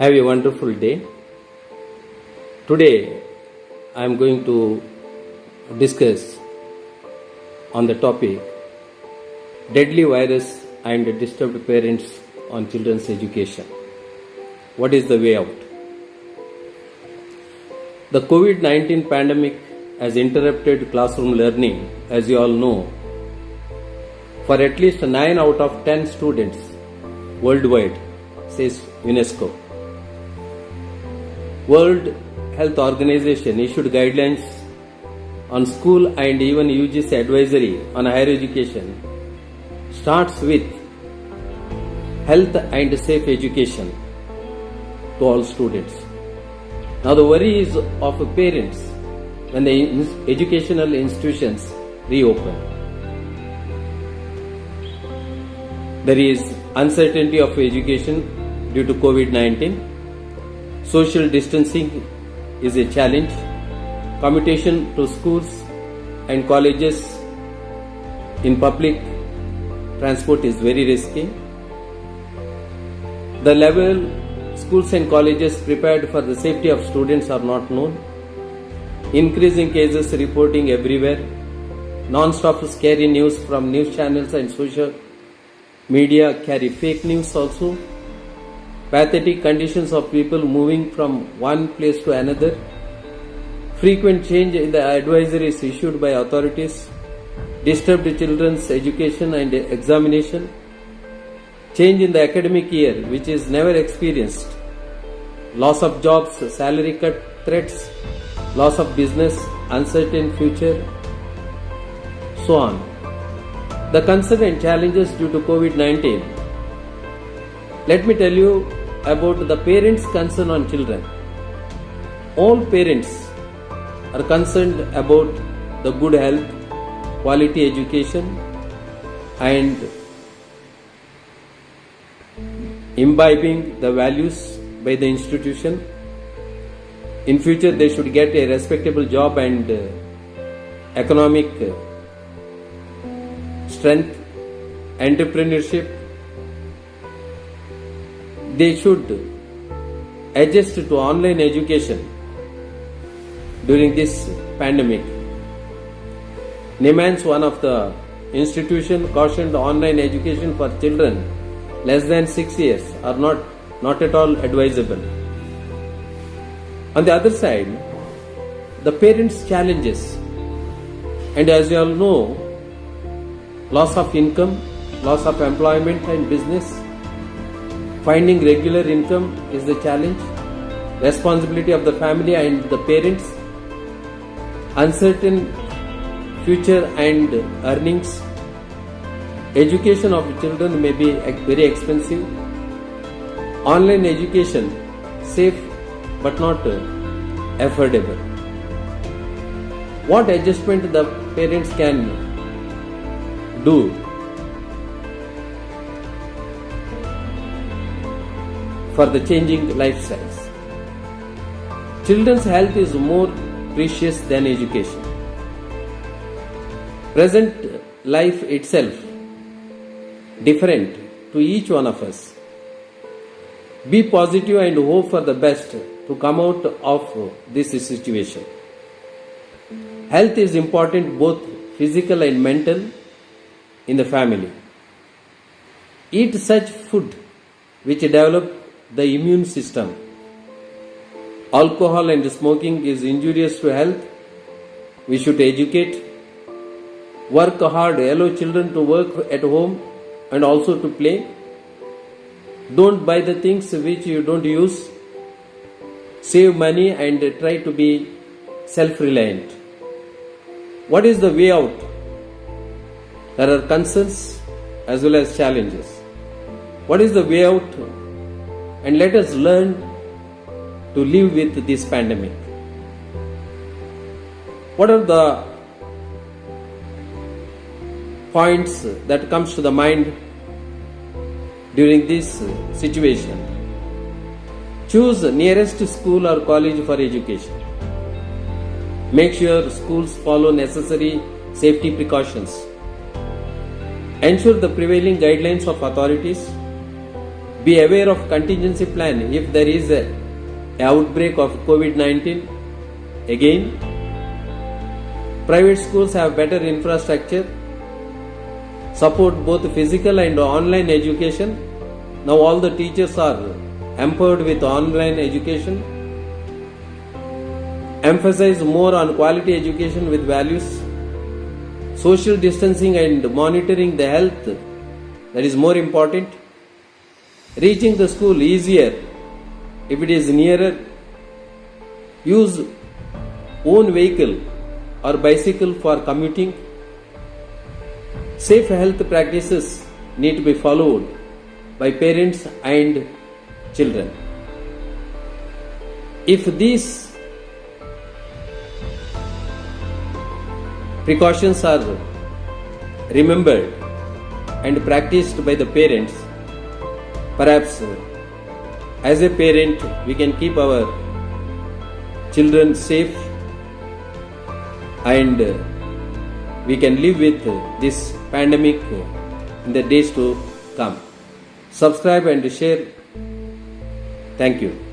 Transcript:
Have a wonderful day. Today I am going to discuss on the topic deadly virus and disturbed parents on children's education. What is the way out? The COVID-19 pandemic has interrupted classroom learning, as you all know, for at least 9 out of 10 students worldwide, says UNESCO. World Health Organization issued guidelines on school and even UGC advisory on higher education starts with health and safe education to all students. Now the worry is of parents when the educational institutions reopen. There is uncertainty of education due to COVID-19. Social distancing is a challenge. Commutation to schools and colleges in public transport is very risky. The level schools and colleges prepared for the safety of students are not known. Increasing cases reporting everywhere. Non-stop scary news from news channels and social media carry fake news also. Pathetic conditions of people moving from one place to another. Frequent change in the advisories issued by authorities. Disturbed children's education and examination. Change in the academic year which is never experienced. Loss of jobs, salary cut threats, loss of business, uncertain future, so on. The concern and challenges due to COVID-19. Let me tell you about the parents' concern on children. All parents are concerned about the good health, quality education, and imbibing the values by the institution. In future, they should get a respectable job and economic strength, entrepreneurship. They should adjust to online education during this pandemic. NIMANS, one of the institution, cautioned online education for children less than 6 years are not at all advisable. On the other side, the parents' challenges, and as you all know, loss of income, loss of employment and business. Finding regular income is the challenge. Responsibility of the family and the parents. Uncertain future and earnings. Education of children may be very expensive. Online education safe but not affordable. What adjustment the parents can do for the changing lifestyles? Children's health is more precious than education. Present life itself different to each one of us. Be positive and hope for the best to come out of this situation. Health is important, both physical and mental, in the family. Eat such food which develop the immune system. Alcohol and smoking is injurious to health. We should educate. Work hard. Allow children to work at home and also to play. Don't buy the things which you don't use. Save money and try to be self-reliant. What is the way out? There are concerns as well as challenges. What is the way out? And let us learn to live with this pandemic. What are the points that comes to the mind during this situation? Choose nearest school or college for education. Make sure schools follow necessary safety precautions. Ensure the prevailing guidelines of authorities. Be aware of contingency plan if there is a outbreak of COVID-19. Again, private schools have better infrastructure, support both physical and online education. Now all the teachers are empowered with online education. Emphasize more on quality education with values. Social distancing and monitoring the health, that is more important. Reaching the school easier if it is nearer. Use own vehicle or bicycle for commuting. Safe health practices need to be followed by parents and children. If these precautions are remembered and practiced by the parents, perhaps as a parent we can keep our children safe and we can live with this pandemic in the days to come. Subscribe and share. Thank you.